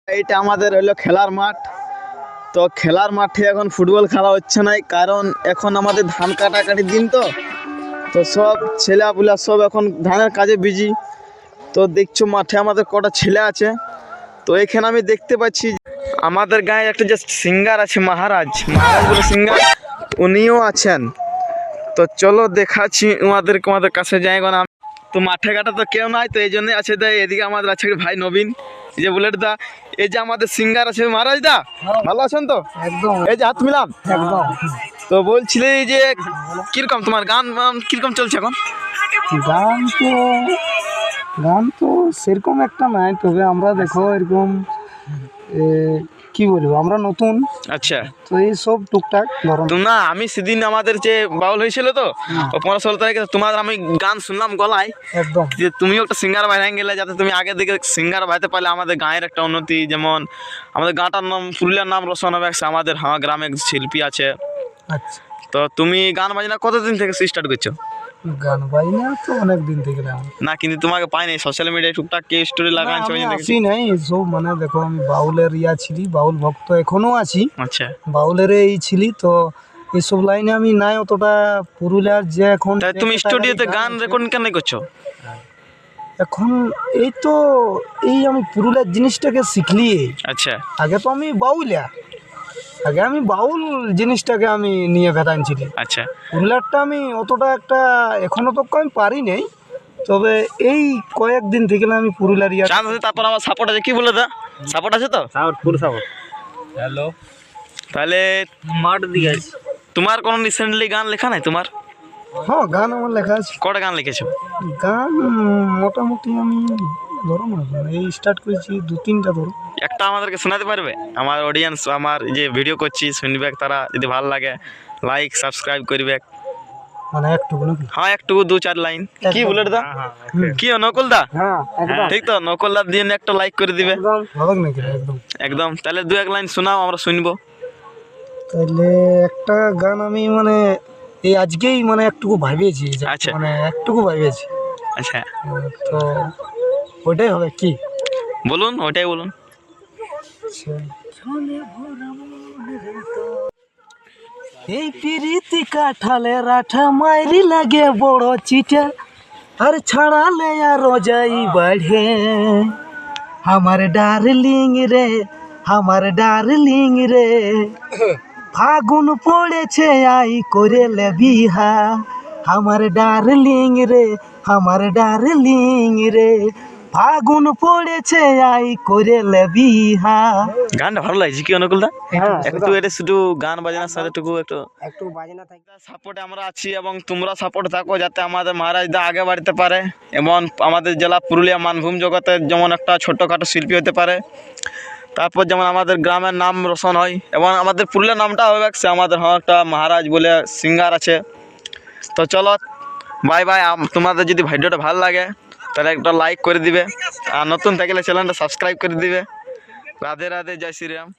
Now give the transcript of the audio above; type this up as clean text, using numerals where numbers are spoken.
এইটা আমাদের হলো খেলার মাঠ। তো খেলার মাঠে এখন ফুটবল খেলা হচ্ছে না, কারণ এখন আমাদের ধান কাটাকাটির দিন। তো তো সব ছেলেপুলা সব এখন ধানের কাজে বিজি। তো দেখছো মাঠে আমাদের কটা ছেলে আছে। তো এখানে আমি দেখতে পাচ্ছি আমাদের গায়ে একটা যে সিঙ্গার আছে, মহারাজ বলে সিঙ্গার, উনিও আছেন। তো চলো দেখাচ্ছি আমাদের কাছে যাই। এখন তো মাঠে ঘাটে তো কেউ নাই, তো এই জন্যই আছে। দা এদিকে আমাদের আছে ভাই নবীন, এই যে বুলেট দা, এই যে আমাদের সিঙ্গার আছে মহারাজ দা। ভালো আছেন তো? একদম এই যে হাত মিলাম একদম। তো বলছিলে যে কিরকম তোমার গান কিরকম চলছে এখন? গান তো গান তো সেরকম একটা নাই, তবে আমরা দেখো এরকম কি বলবো, আমরা নতুন। আচ্ছা, তো এই সব টুকটাক ধরো তো না আমি সেদিন আমাদের যে বাউল হয়েছিল তো 15-16 তারিখে, তোমার আমি গান শুনলাম গলায় একদম। যে তুমিও একটা সিঙ্গার বাইরে গেলে, যাতে তুমি আগের দিকে সিঙ্গার বাইতে পারলে আমাদের গাঁয়ের একটা উন্নতি, যেমন আমাদের গাঁটার নাম, পুরুলিয়ার নাম রোশন হবে। আমাদের গ্রামে শিল্পী আছে। আচ্ছা, তো তুমি গান বাজনা কতদিন থেকে স্টার্ট করছো? গান বাজনা তো অনেক দিন থেকে না, না কিন্তু তোমাকে পাই নাই সোশ্যাল মিডিয়ায় টুকটাক কে স্টোরি লাগাচ্ছ ওই দেখেছি। আসি নাই এসব। মানে দেখো আমি বাউলের ছিলি, বাউল ভক্ত এখনো আছি। আচ্ছা, বাউলের এই ছিলি, তো এইসব লাইনে আমি নাই অতটা। পুরুলিয়ার যে এখন তাই তুমি স্টুডিওতে গান রেকর্ডিং কেন করছো? এখন এই তো আমি পুরুলিয়ার জিনিসটাকে শিখলি। আচ্ছা আগে তো আমি বাউল জিনিসটাকে আমি নিয়ে ভেটানছিলি। আচ্ছা, পুরুলিয়ারটা আমি অতটা একটা এখনো তো আমি পারি নাই, তবে এই কয়েকদিন থেকে আমি পুরুলিয়ার চান্স আছে। তারপর আমার সাপোর্ট আছে, কি বলে দা, সাপোর্ট আছে তো? Full support. হ্যালো, তাহলে মাঠ দিয়ে তোমার কোনো রিসেন্টলি গান লেখা নাই তোমার? হ্যাঁ, গান আমার লেখা আছে। কটা গান লিখেছো? গান মোটামুটি আমি ধরো না, এই স্টার্ট করেছি 2-3টা ধরো। একটা আমাদেরকে শোনাতে পারবে? আমার অডিয়েন্স, আমার যে ভিডিও করছি শুনবে, তারা যদি ভালো লাগে লাইক সাবস্ক্রাইব করবে। মানে একটু নাকি? হ্যাঁ একটু 2-4 লাইন। কি বলে দা? কি নকল দা? হ্যাঁ একদম ঠিক তো, নকল দার দিয়ে একটা লাইক করে দিবে। একদম হবে নাকি? একদম একদম। তাহলে 2-1 লাইন শোনাও, আমরা শুনবো। তাহলে একটা গান আমি মানে এই আজকেই মানে একটুকু ভাবিয়েছি, আচ্ছা মানে একটুকু ভাবিয়েছি। আচ্ছা, তো ওইটাই হবে কি? বলুন, ওইটাই বলুন। এই পিরিতি কাঠালে রাঠা মাইরি লাগে বড় চিটা, আর ছাড়ালে আর রোজাই বাড়ে। আমার ডার্লিং রে, আমার ডার্লিং রে, ফাগুন পড়েছে আই করে লে বিহা। আমার ডার্লিং রে, আমার ডার্লিং রে, ফাগুন পড়েছে আই করে লে বিহা। গানটা ভালো লাগছে কি অনুকূল দা? একটু এটা শুধু গান বাজনার সাথে একটু বাজনা থাকে। সাপোর্টে আমরা আছি, এবং তোমরা সাপোর্ট থাকো যাতে আমাদের মহারাজ দা আগে বাড়তে পারে, এবং আমাদের জেলা পুরুলিয়া মানভূম জগতের যেমন একটা ছোট্টখাটো শিল্পী হতে পারে। তারপর যেমন আমাদের গ্রামের নাম রোশন হয়, এবং আমাদের পুরুলিয়ার নামটা হবে সে আমাদের একটা মহারাজ বলে সিঙ্গার আছে। তো চলো বাই বাই। তোমাদের যদি ভিডিওটা ভালো লাগে তাহলে একটা লাইক করে দিবে, আর নতুন থাকলে চ্যানেলটা সাবস্ক্রাইব করে দিবে। রাধে রাধে, জয় শ্রীরাম।